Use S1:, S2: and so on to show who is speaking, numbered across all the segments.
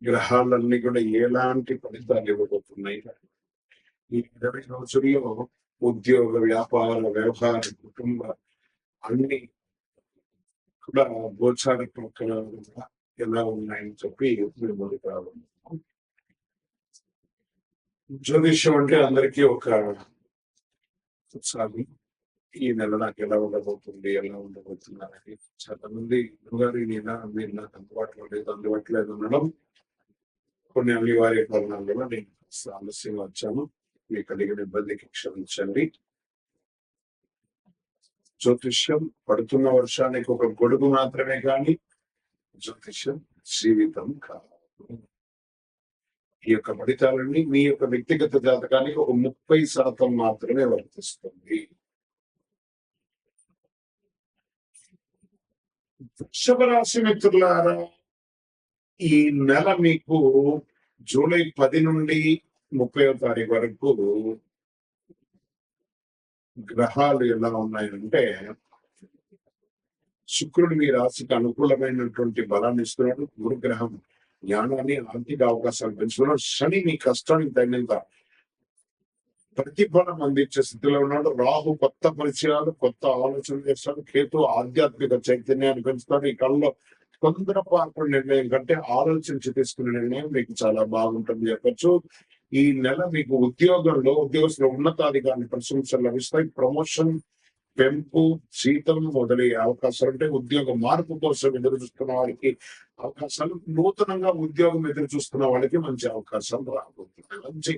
S1: గ్రహాలన్నీ కూడా ఎలాంటి ఫలితాలు ఇవ్వబోతున్నాయి. ఈ 20 రోజుల్లో ఉద్యోగ, వ్యాపార, వ్యవహార, కుటుంబ అన్ని కూడా గోచార ప్రకారంగా ఎలా ఉన్నాయని చెప్పి మేము ముందుకు రావాలి. జ్యోతిష్యం అంటే అందరికీ ఒక ఉత్సాహం. ఈ నెల నాకు ఎలా ఉండబోతుంది, ఎలా ఉండబోతుంది అనేది చాలా మంది గురుగారు మీరు నాకు అందుబాటులో లేదు అనడం కొన్ని అనివార్య కారణాల వల్ల నేను ఆలస్యంగా వచ్చాను. మీకు కలిగిన ఇబ్బందికి క్షమించండి. జ్యోతిష్యం పడుతున్న వర్షానికి ఒక గొడుగు మాత్రమే కానీ జ్యోతిష్యం జీవితం కాదు. ఈ యొక్క ఫలితాలన్నీ మీ యొక్క వ్యక్తిగత జాతకానికి ఒక 30% మాత్రమే వర్తిస్తుంది. వృషభ రాశి మిత్రులారా, ఈ నెల మీకు జూలై 10 నుండి 30వ తారీఖు వరకు గ్రహాలు ఎలా ఉన్నాయంటే, శుక్రుడు మీ రాశికి అనుకూలమైనటువంటి బలాన్ని ఇస్తున్నాడు. గురుగ్రహం జ్ఞానాన్ని, ఆర్థిక అవకాశాలు పెంచుతున్నాడు. శని మీ కష్టానికి తగినంత ప్రతిఫలం అందించే స్థితిలో ఉన్నాడు. రాహు కొత్త పరిచయాలు, కొత్త ఆలోచనలు చేస్తాడు. కేతు ఆధ్యాత్మిక చైతన్యాన్ని పెంచుతాడు. ఈ కాలంలో తొందరపాటు నిర్ణయం కంటే ఆలోచించి తీసుకునే నిర్ణయం మీకు చాలా బాగుంటుంది చెప్పచ్చు. ఈ నెల మీకు ఉద్యోగస్తుల ఉన్నతాధికారుల ప్రశంసలు లభిస్తాయి. ప్రమోషన్, పెంపు, జీతం మొదలయ్యే అవకాశాలు ఉంటాయి. ఉద్యోగ మార్పు కోసం ఎదురు చూస్తున్న వారికి అవకాశాలు, నూతనంగా ఉద్యోగం ఎదురు చూస్తున్న వాళ్ళకి మంచి అవకాశాలు రాబోతున్నాయి. మంచి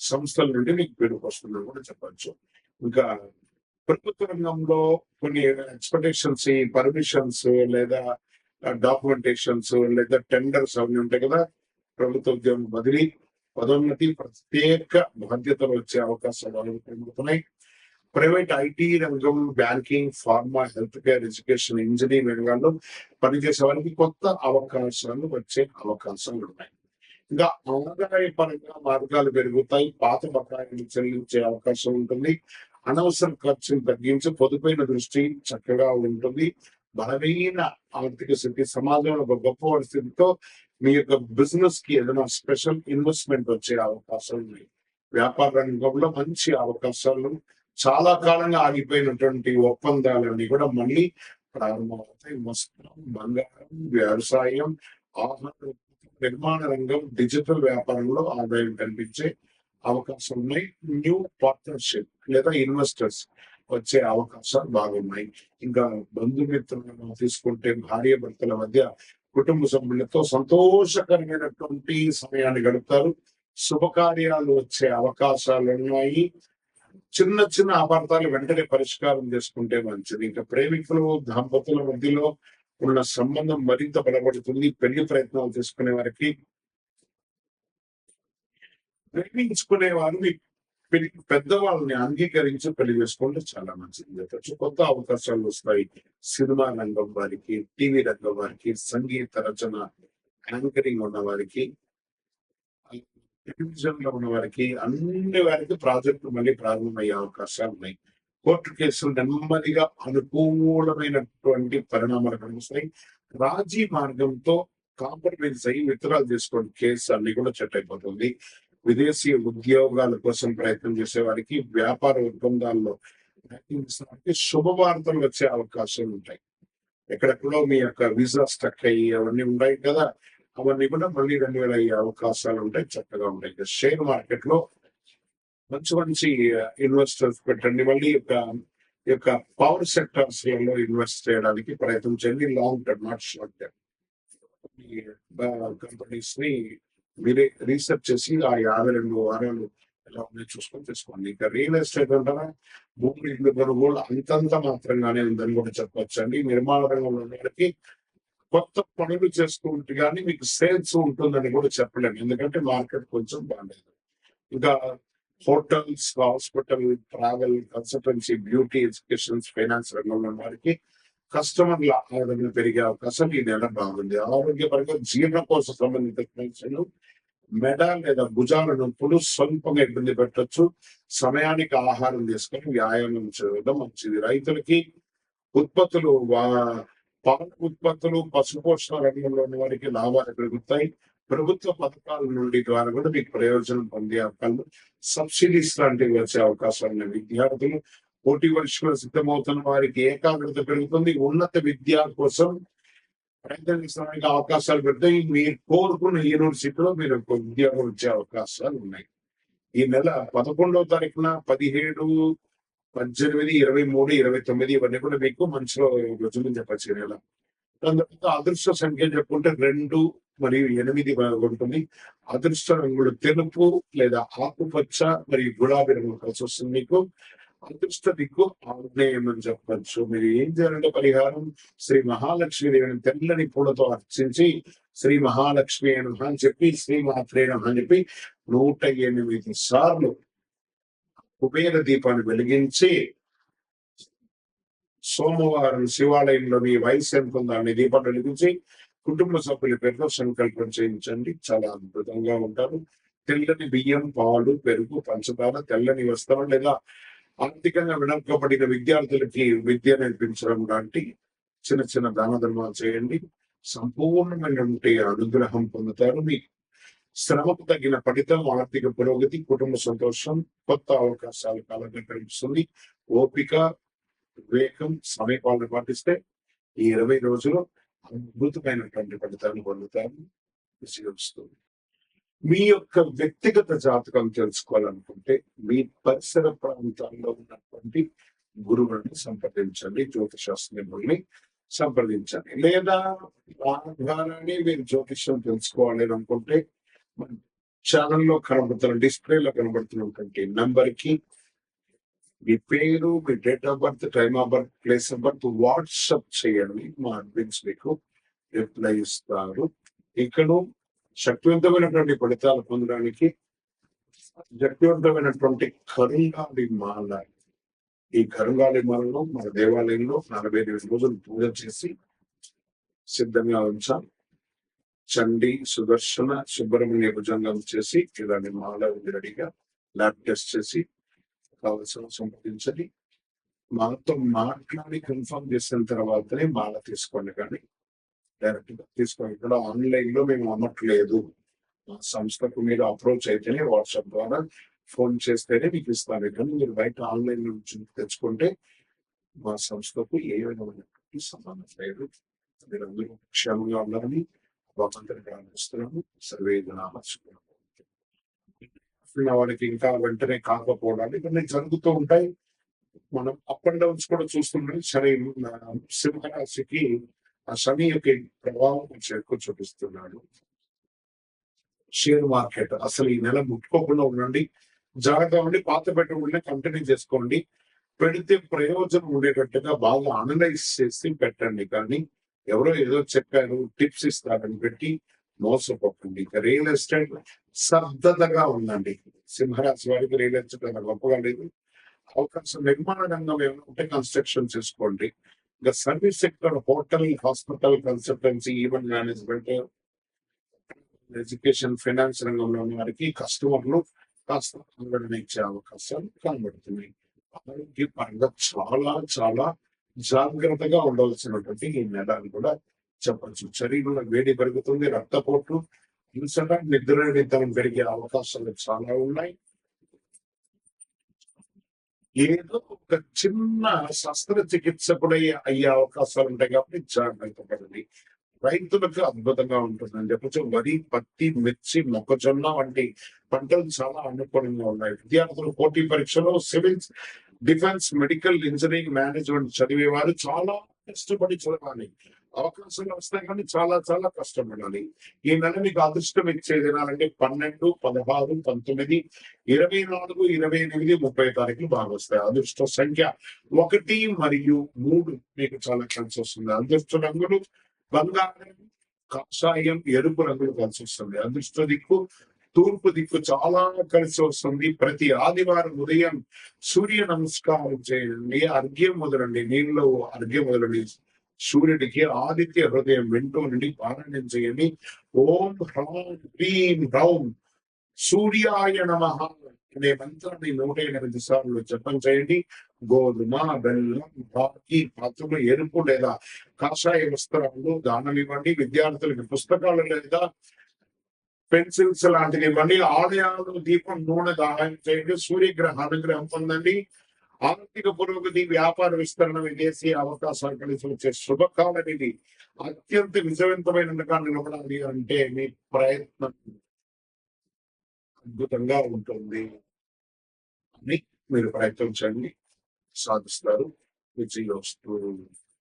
S1: సంస్థల నుండి మీకు పేరుకు వస్తుందని కూడా చెప్పచ్చు. ఇంకా ప్రభుత్వ రంగంలో కొన్ని ఎక్స్పెక్టేషన్స్, పర్మిషన్స్ లేదా డాక్యుమెంటేషన్స్ లేదా టెండర్స్ అవన్నీ ఉంటాయి కదా. ప్రభుత్వ ఉద్యోగం బదిలీ, పదోన్నతి, ప్రత్యేక బాధ్యతలు వచ్చే అవకాశాలు పెరుగుతున్నాయి. ప్రైవేట్ ఐటీ రంగం, banking, pharma, health care, education, engineering రంగాల్లో పనిచేసే వారికి కొత్త అవకాశాలు వచ్చే అవకాశాలు ఉన్నాయి. ఇంకా ఆదాయ పరంగా మార్గాలు పెరుగుతాయి. పాత బకాయిలు చెల్లించే అవకాశం ఉంటుంది. అనవసర ఖర్చులు తగ్గించి పొదుపైన దృష్టి చక్కగా ఉంటుంది. బలమైన ఆర్థిక స్థితి, సమాజంలో ఒక గొప్ప పరిస్థితితో మీ యొక్క బిజినెస్ కి ఏదైనా స్పెషల్ ఇన్వెస్ట్మెంట్ వచ్చే అవకాశాలు ఉన్నాయి. వ్యాపార రంగంలో మంచి అవకాశాలు, చాలా కాలంగా ఆగిపోయినటువంటి ఒప్పందాలన్నీ కూడా మళ్ళీ ప్రారంభమవుతాయి. వస్త్రం, బంగారం, వ్యవసాయం, ఆహార, నిర్మాణ రంగం, డిజిటల్ వ్యాపారంలో ఆదాయం కనిపించే అవకాశం ఉన్నాయి. న్యూ పార్ట్నర్షిప్ లేదా ఇన్వెస్టర్స్ వచ్చే అవకాశాలు బాగున్నాయి. ఇంకా బంధుమిత్రులను తీసుకుంటే భార్య భర్తల మధ్య, కుటుంబ సభ్యులతో సంతోషకరమైనటువంటి సమయాన్ని గడుపుతారు. శుభకార్యాలు వచ్చే అవకాశాలు ఉన్నాయి. చిన్న చిన్న అపార్థాలు వెంటనే పరిష్కారం చేసుకుంటే మంచిది. ఇంకా ప్రేమికులు, దంపతుల మధ్యలో ఉన్న సంబంధం మరింత బలపడుతుంది. పెళ్లి ప్రయత్నాలు చేసుకునే వారికి, ప్రేమించుకునే వారిని పెద్దవాళ్ళని అంగీకరించి పెళ్లి చేసుకుంటే చాలా మంచిది చెప్పచ్చు. కొత్త అవకాశాలు వస్తాయి. సినిమా రంగం వారికి, టీవీ రంగం వారికి, సంగీత రచన, యాంకరింగ్ ఉన్న వారికి, టెలివిజన్ లో ఉన్న వారికి, అన్ని వారికి ప్రాజెక్టులు మళ్ళీ ప్రారంభమయ్యే అవకాశాలు ఉన్నాయి. కోర్టు కేసులు నెమ్మదిగా అనుకూలమైనటువంటి పరిణామాలు కనిపిస్తాయి. రాజీ మార్గంతో కాంప్రమైజ్ అయ్యి విత్డ్రాల్ చేసుకోండి. కేసు అన్ని కూడా సెట్ అయిపోతుంది. విదేశీ ఉద్యోగాల కోసం ప్రయత్నం చేసే వారికి, వ్యాపార ఒప్పందాల్లో ప్రయత్నం చేసే వారికి శుభవార్తలు వచ్చే అవకాశాలు ఉంటాయి. ఎక్కడెక్కడో మీ యొక్క వీసా స్టక్ అయ్యి అవన్నీ ఉన్నాయి కదా, అవన్నీ కూడా మళ్ళీ రెన్యువల్ అయ్యే అవకాశాలు ఉంటాయి. చక్కగా ఉంటాయి. షేర్ మార్కెట్ లో మంచి ఇన్వెస్టర్స్ పెట్టండి. మళ్ళీ యొక్క పవర్ సెక్టర్స్ లలో ఇన్వెస్ట్ చేయడానికి ప్రయత్నం చేయండి. Long term, not short term. Companies ని మీరే రీసెర్చ్ చేసి ఆ 52 వారాలు ఎలా ఉన్నాయో చూసుకొని తీసుకోండి. ఇంకా రియల్ ఎస్టేట్ అంటారా, భూమి ఇల్లు కొనుగోలు అంతంత మాత్రంగానే ఉందని కూడా చెప్పొచ్చు అండి. నిర్మాణ రంగంలో ఉన్నవారికి కొత్త పనులు చేసుకుంటే కానీ మీకు సేల్స్ ఉంటుందని కూడా చెప్పలేము. ఎందుకంటే మార్కెట్ కొంచెం బాగాలేదు. ఇంకా hotels, hospital, travel, consultancy, beauty, education, finance రంగంలో ఉన్న వారికి కస్టమర్ల ఆదరణ పెరిగే అవకాశం ఈ నెల బాగుంది. ఆరోగ్యపరంగా జీర్ణకోశ సంబంధిత సమస్యలు, మెడ లేదా భుజాల నొప్పులు స్వల్పంగా ఇబ్బంది పెట్టచ్చు. సమయానికి ఆహారం తీసుకొని వ్యాయామం చేయడం మంచిది. రైతులకి ఉత్పత్తులు, పాల ఉత్పత్తులు, పశుపోషణ రంగంలో ఉన్న వారికి లాభాలు పెరుగుతాయి. ప్రభుత్వ పథకాల నుండి ద్వారా కూడా మీకు ప్రయోజనం పొందే అవకాశాలు, సబ్సిడీస్ లాంటివి వచ్చే అవకాశాలు ఉన్నాయి. విద్యార్థులు పోటీ పరీక్షలు సిద్ధమవుతున్న వారికి ఏకాగ్రత పెరుగుతుంది. ఉన్నత విద్య కోసం ప్రయత్నం చేసడానికి అవకాశాలు పెడతాయి. మీరు కోరుకున్న యూనివర్సిటీలో మీరు ఒక ఉద్యోగం వచ్చే అవకాశాలు ఉన్నాయి. ఈ నెల 11వ తారీఖున 17, 18, 23, 29 ఇవన్నీ కూడా మీకు మంచిలో రోజులు చెప్పచ్చు. ఈ నెల దాని తర్వాత అదృష్ట సంఖ్య చెప్పుకుంటే 2 మరియు 8 ఉంటుంది. అదృష్ట రంగులు తెలుపు లేదా ఆకుపచ్చ మరియు గులాబీ రంగు కలిసి వస్తుంది. మీకు అదృష్ట దిక్కు ఆగ్నేయం అని చెప్పచ్చు. మీరు ఏం చేయాలంటే పరిహారం, శ్రీ మహాలక్ష్మి దేవిని తెల్లని పూలతో అర్చించి శ్రీ మహాలక్ష్మి అని చెప్పి శ్రీ మాత్రే నమః అని చెప్పి 108 సార్లు కుబేర దీపాన్ని వెలిగించి సోమవారం శివాలయంలో మీ వయసు ఎంత ఉందో అనే దీపాన్ని వెలిగించి కుటుంబ సభ్యుల పేరుతో సంకల్పం చేయించండి. చాలా అద్భుతంగా ఉంటారు. తెల్లని బియ్యం, పాలు, పెరుగు, పంచదార, తెల్లని వస్త్రం లేదా ఆర్థికంగా వెనకబడిన విద్యార్థులకి విద్య నేర్పించడం లాంటి చిన్న చిన్న దాన ధర్మాలు చేయండి. సంపూర్ణమైనటువంటి అనుగ్రహం పొందుతారు. మీ శ్రమకు తగిన ఫలితం, ఆర్థిక పురోగతి, కుటుంబ సంతోషం, కొత్త అవకాశాలు కాలంగా కనిపిస్తుంది. ఓపిక, వివేకం, సమయపాలన పాటిస్తే ఈ 20 రోజులు అద్భుతమైనటువంటి ఫలితాన్ని పొందుతారు. విజయవస్తుంది. మీ యొక్క వ్యక్తిగత జాతకం తెలుసుకోవాలనుకుంటే మీ పరిసర ప్రాంతాల్లో ఉన్నటువంటి గురువులను సంప్రదించండి, జ్యోతిషాస్త్రుల్ని సంప్రదించండి. లేదా నా ద్వారానే మీరు జ్యోతిష్యం తెలుసుకోవాలి అనుకుంటే మన ఛానల్లో కనబడుతున్న డిస్ప్లేలో కనబడుతున్నటువంటి నంబర్ కి మీ పేరు, మీ date of birth, time of birth, place of birth WhatsApp చేయండి. మా అడ్మిన్స్ మీకు రిప్లై ఇస్తారు. ఇక్కడ శక్తివంతమైనటువంటి ఫలితాలు పొందడానికి శక్తివంతమైనటువంటి కరుంగాలి మాల, ఈ కరుంగాలి మాలను మన దేవాలయంలో 48 రోజులు పూజ చేసి సిద్ధంగా ఉంచాం. చండి, సుదర్శన, సుబ్రహ్మణ్య భుజంగం చేసి ఇలాంటి మాల రెడీగా ల్యాబ్ టెస్ట్ చేసి కావలసిన సంప్రదించండి. మాతో మాట్లాడి కన్ఫర్మ్ చేసిన తర్వాతనే మాల తీసుకోండి, కానీ డైరెక్ట్ గా తీసుకోండి. ఇక్కడ ఆన్లైన్ లో మేము అమ్మట్లేదు. మా సంస్థకు మీరు అప్రోచ్ అయితేనే, వాట్సాప్ ద్వారా ఫోన్ చేస్తేనే మీకు ఇస్తాను. కానీ మీరు బయట ఆన్లైన్ నుంచి తెచ్చుకుంటే మా సంస్థకు ఏ విధమైనటువంటి సంబంధం లేదు. మీరందరూ క్షేమంగా ఉండాలని భగవంతుని ప్రార్థిస్తున్నాము. సర్వే జనాభా వాళ్ళకి ఇంకా వెంటనే కాకపోవడాలు ఇవన్నీ జరుగుతూ ఉంటాయి. మనం అప్ అండ్ డౌన్స్ కూడా చూస్తుంటే శని, సింహరాశికి ఆ శని యొక్క ప్రభావం కొంచెం ఎక్కువ చూపిస్తున్నాడు. షేర్ మార్కెట్ అసలు ఈ నెల ముట్టుకోకుండా ఉండండి, జాగ్రత్తగా ఉండి పాత పెట్టుబడులే కంటిన్యూ చేసుకోండి. పెడితే ప్రయోజనం ఉండేటట్టుగా బాగా అనలైజ్ చేసి పెట్టండి. కానీ ఎవరో ఏదో చెప్పారు, టిప్స్ ఇస్తారని పెట్టి మోసపోకండి. రియల్ ఎస్టేట్ స్తబ్దతగా ఉందండి. సింహరాశి వారికి రియల్ ఎస్టేట్ అంత గొప్పగా లేదు. అవకాశం నిర్మాణ రంగం ఏమైనా ఉంటే కన్స్ట్రక్షన్ చేసుకోండి. ఇంకా service sector, hotel, hospital, consultancy, event management, education, finance రంగంలో ఉన్న వారికి కస్టమర్లు కాస్త ఆందోళన ఇచ్చే అవకాశాలు కనబడుతున్నాయి. ఆరోగ్య పరంగా చాలా చాలా జాగ్రత్తగా ఉండవలసినటువంటి ఈ నెల అని కూడా చెప్పచ్చు. శరీరంలో వేడి పెరుగుతుంది, రక్తపోటు, హింసగా నిద్రనితనం పెరిగే అవకాశాలు చాలా ఉన్నాయి. ఏదో ఒక చిన్న శస్త్రచికిత్స కూడా అయ్యే అవకాశాలు ఉంటాయి కాబట్టి జాగ్రత్త పడండి. రైతులకు అద్భుతంగా ఉంటుందని చెప్పచ్చు. వరి, పత్తి, మిర్చి, మొక్కజొన్న వంటి పంటలు చాలా అనుకూలంగా ఉన్నాయి. విద్యార్థులు పోటీ పరీక్షలో civils, defence, medical, engineering, management చదివేవారు చాలా కష్టపడి చదవాలి. అవకాశాలు వస్తాయి కానీ చాలా చాలా కష్టపడాలి. ఈ నెల మీకు అదృష్టం ఇచ్చే దినాలంటే 12, 16, 19, 24, 28, 30 తారీఖులు బాగా వస్తాయి. అదృష్ట సంఖ్య 1 మరియు 3 మీకు చాలా కలిసి వస్తుంది. అదృష్ట రంగులు బంగారం, కాషాయం, ఎరుపు రంగులు కలిసి వస్తుంది. అదృష్ట దిక్కు తూర్పు దిక్కు చాలా కలిసి వస్తుంది. ప్రతి ఆదివారం ఉదయం సూర్య నమస్కారం చేయండి, అర్ఘ్యం మొదలండి, నీళ్ళు అర్ఘ్యం మొదలండి సూర్యుడికి. ఆదిత్య హృదయం వింటూ నుండి పారాయణం చేయండి. ఓం హ్రాం హ్రీం హ్రౌం సూర్యాయ నమః అనే మంత్రాన్ని 108 సార్లు జపం చేయండి. గోధుమ, బెల్లం, రాగి, పత్తులు, ఎరుపు లేదా కాషాయ వస్త్రాలు దానం ఇవ్వండి. విద్యార్థులకు పుస్తకాలు లేదా పెన్సిల్స్ లాంటివి ఇవ్వండి. ఆలయాలు దీపం నూనె దానం చేయండి. సూర్యగ్రహ అనుగ్రహం పొందండి. ఆర్థిక పురోగతి, వ్యాపార విస్తరణ, విదేశీ అవకాశాలు కలిసి వచ్చే శుభకాలం ఇది. అత్యంత విజయవంతమైనగా నిలబడాలి అంటే మీ ప్రయత్నం అద్భుతంగా ఉంటుంది అని మీరు ప్రయత్నించండి, సాధిస్తారు. విజయోస్తు.